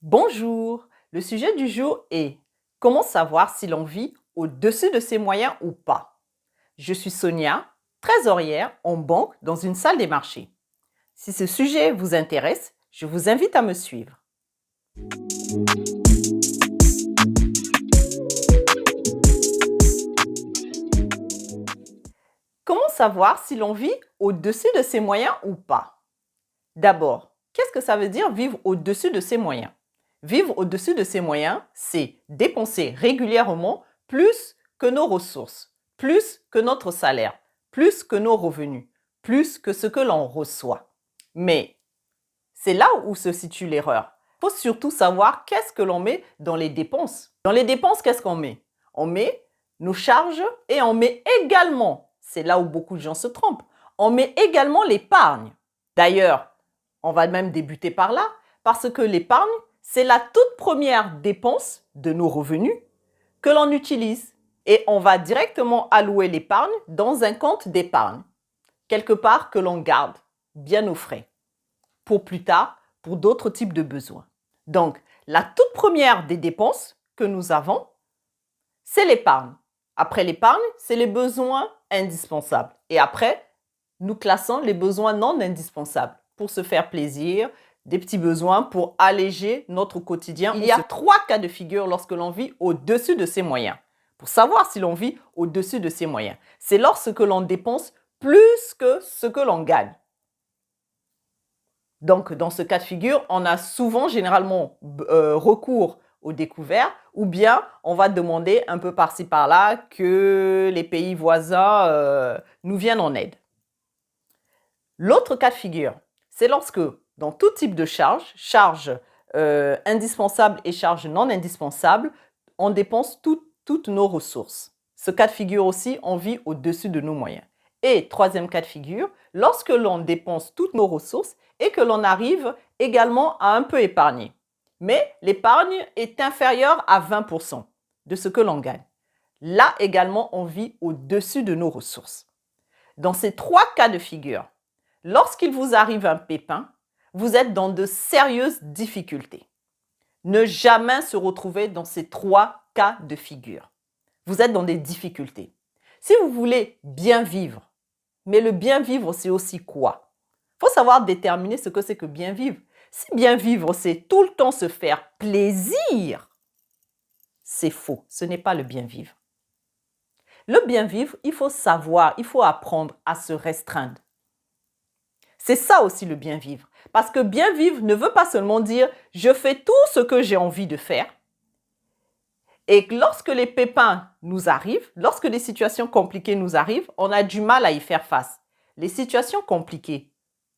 Bonjour, le sujet du jour est comment savoir si l'on vit au-dessus de ses moyens ou pas. Je suis Sonia, trésorière en banque dans une salle des marchés. Si ce sujet vous intéresse, je vous invite à me suivre. Comment savoir si l'on vit au-dessus de ses moyens ou pas? D'abord, qu'est-ce que ça veut dire vivre au-dessus de ses moyens? Vivre au-dessus de ses moyens, c'est dépenser régulièrement plus que nos ressources, plus que notre salaire, plus que nos revenus, plus que ce que l'on reçoit. Mais c'est là où se situe l'erreur. Il faut surtout savoir qu'est-ce que l'on met dans les dépenses. Dans les dépenses, qu'est-ce qu'on met? On met nos charges et on met également, c'est là où beaucoup de gens se trompent, on met également l'épargne. D'ailleurs, on va même débuter par là, parce que l'épargne, c'est la toute première dépense de nos revenus que l'on utilise. Et on va directement allouer l'épargne dans un compte d'épargne, quelque part que l'on garde bien au frais, pour plus tard, pour d'autres types de besoins. Donc, la toute première des dépenses que nous avons, c'est l'épargne. Après l'épargne, c'est les besoins indispensables. Et après, nous classons les besoins non indispensables pour se faire plaisir, des petits besoins pour alléger notre quotidien. Il y a 3 cas de figure lorsque l'on vit au-dessus de ses moyens. Pour savoir si l'on vit au-dessus de ses moyens, c'est lorsque l'on dépense plus que ce que l'on gagne. Donc, dans ce cas de figure, on a souvent, généralement, recours au découvert, ou bien on va demander un peu par-ci par-là que les pays voisins nous viennent en aide. L'autre cas de figure, c'est lorsque, dans tout type de charges indispensables et charges non indispensables, on dépense toutes nos ressources. Ce cas de figure aussi, on vit au-dessus de nos moyens. Et troisième cas de figure, lorsque l'on dépense toutes nos ressources et que l'on arrive également à un peu épargner. Mais l'épargne est inférieure à 20% de ce que l'on gagne. Là également, on vit au-dessus de nos ressources. Dans ces 3 cas de figure, lorsqu'il vous arrive un pépin, vous êtes dans de sérieuses difficultés. Ne jamais se retrouver dans ces 3 cas de figure. Vous êtes dans des difficultés. Si vous voulez bien vivre, mais le bien vivre, c'est aussi quoi? Il faut savoir déterminer ce que c'est que bien vivre. Si bien vivre, c'est tout le temps se faire plaisir, c'est faux. Ce n'est pas le bien vivre. Le bien vivre, il faut savoir, il faut apprendre à se restreindre. C'est ça aussi le bien vivre. Parce que bien vivre ne veut pas seulement dire « je fais tout ce que j'ai envie de faire ». Et lorsque les pépins nous arrivent, lorsque des situations compliquées nous arrivent, on a du mal à y faire face. Les situations compliquées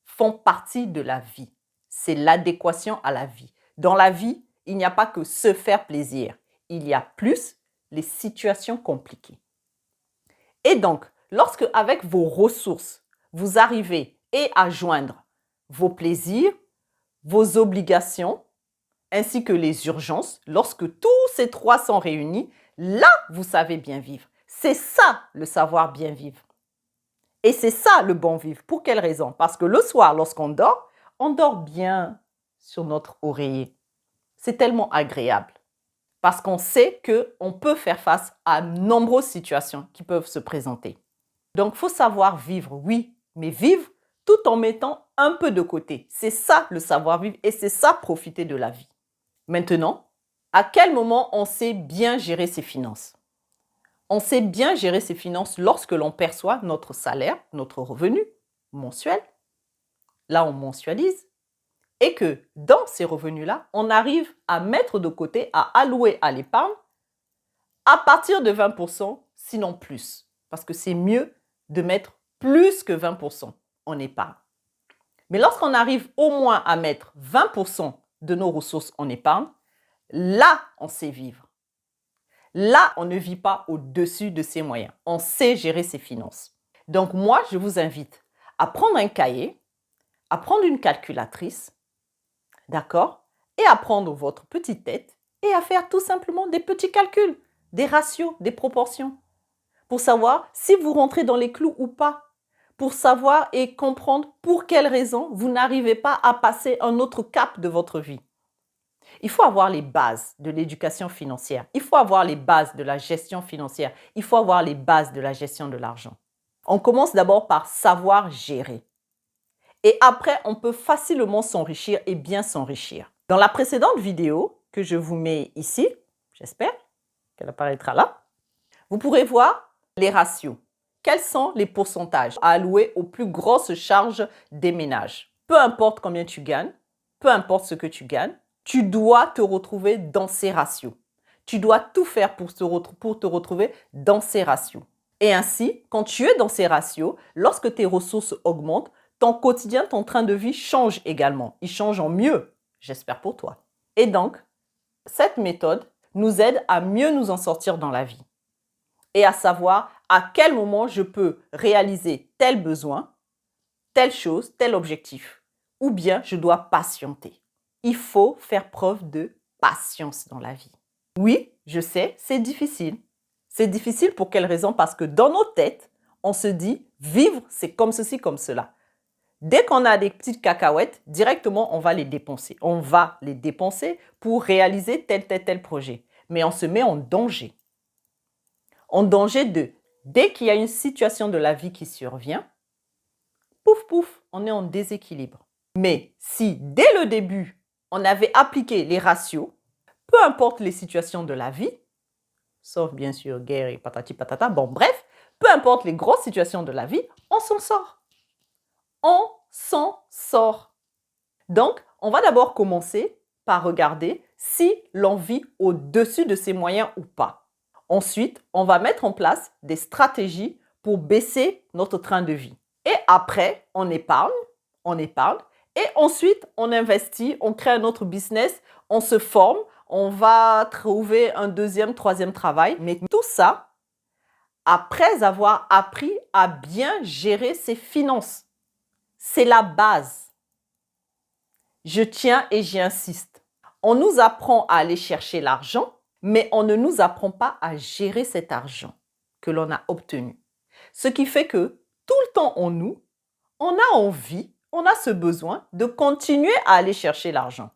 font partie de la vie. C'est l'adéquation à la vie. Dans la vie, il n'y a pas que se faire plaisir. Il y a plus les situations compliquées. Et donc, lorsque avec vos ressources, vous arrivez à joindre vos plaisirs, vos obligations, ainsi que les urgences, lorsque tous ces 3 sont réunis, là, vous savez bien vivre. C'est ça, le savoir bien vivre. Et c'est ça, le bon vivre. Pour quelle raison? Parce que le soir, lorsqu'on dort, on dort bien sur notre oreiller. C'est tellement agréable. Parce qu'on sait qu'on peut faire face à nombreuses situations qui peuvent se présenter. Donc, il faut savoir vivre, oui, mais vivre tout en mettant un peu de côté. C'est ça, le savoir-vivre, et c'est ça, profiter de la vie. Maintenant, à quel moment on sait bien gérer ses finances? On sait bien gérer ses finances lorsque l'on perçoit notre salaire, notre revenu mensuel. Là, on mensualise. Et que dans ces revenus-là, on arrive à mettre de côté, à allouer à l'épargne à partir de 20%, sinon plus. Parce que c'est mieux de mettre plus que 20% en épargne. Mais lorsqu'on arrive au moins à mettre 20% de nos ressources en épargne, là, on sait vivre. Là, on ne vit pas au-dessus de ses moyens. On sait gérer ses finances. Donc moi, je vous invite à prendre un cahier, à prendre une calculatrice, d'accord? Et à prendre votre petite tête et à faire tout simplement des petits calculs, des ratios, des proportions, pour savoir si vous rentrez dans les clous ou pas, pour savoir et comprendre pour quelles raisons vous n'arrivez pas à passer un autre cap de votre vie. Il faut avoir les bases de l'éducation financière. Il faut avoir les bases de la gestion financière. Il faut avoir les bases de la gestion de l'argent. On commence d'abord par savoir gérer. Et après, on peut facilement s'enrichir et bien s'enrichir. Dans la précédente vidéo que je vous mets ici, j'espère qu'elle apparaîtra là, vous pourrez voir les ratios. Quels sont les pourcentages à allouer aux plus grosses charges des ménages? Peu importe combien tu gagnes, peu importe ce que tu gagnes, tu dois te retrouver dans ces ratios. Tu dois tout faire pour te retrouver dans ces ratios. Et ainsi, quand tu es dans ces ratios, lorsque tes ressources augmentent, ton quotidien, ton train de vie change également. Il change en mieux, j'espère pour toi. Et donc, cette méthode nous aide à mieux nous en sortir dans la vie et à savoir à quel moment je peux réaliser tel besoin, telle chose, tel objectif, ou bien je dois patienter. Il faut faire preuve de patience dans la vie. Oui, je sais, c'est difficile. C'est difficile pour quelle raison? Parce que dans nos têtes, on se dit vivre, c'est comme ceci, comme cela. Dès qu'on a des petites cacahuètes, directement, on va les dépenser. On va les dépenser pour réaliser tel projet. Mais on se met en danger. En danger de, dès qu'il y a une situation de la vie qui survient, pouf, pouf, on est en déséquilibre. Mais si, dès le début, on avait appliqué les ratios, peu importe les situations de la vie, sauf bien sûr guerre et patati patata, bon bref, peu importe les grosses situations de la vie, on s'en sort. On s'en sort. Donc, on va d'abord commencer par regarder si l'on vit au-dessus de ses moyens ou pas. Ensuite, on va mettre en place des stratégies pour baisser notre train de vie. Et après, on épargne. Et ensuite, on investit, on crée un autre business, on se forme, on va trouver un deuxième, troisième travail. Mais tout ça, après avoir appris à bien gérer ses finances. C'est la base. Je tiens et j'y insiste. On nous apprend à aller chercher l'argent, mais on ne nous apprend pas à gérer cet argent que l'on a obtenu. Ce qui fait que tout le temps en nous, on a envie, on a ce besoin de continuer à aller chercher l'argent.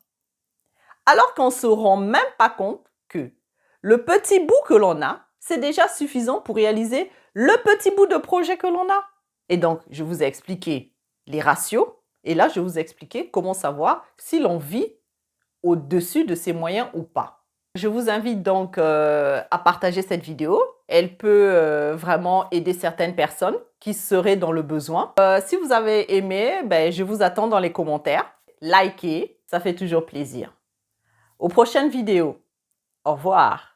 Alors qu'on ne se rend même pas compte que le petit bout que l'on a, c'est déjà suffisant pour réaliser le petit bout de projet que l'on a. Et donc, je vous ai expliqué les ratios. Et là, je vais vous expliquer comment savoir si l'on vit au-dessus de ses moyens ou pas. Je vous invite donc à partager cette vidéo. Elle peut vraiment aider certaines personnes qui seraient dans le besoin. Si vous avez aimé, je vous attends dans les commentaires. Likez, ça fait toujours plaisir. Aux prochaines vidéos. Au revoir.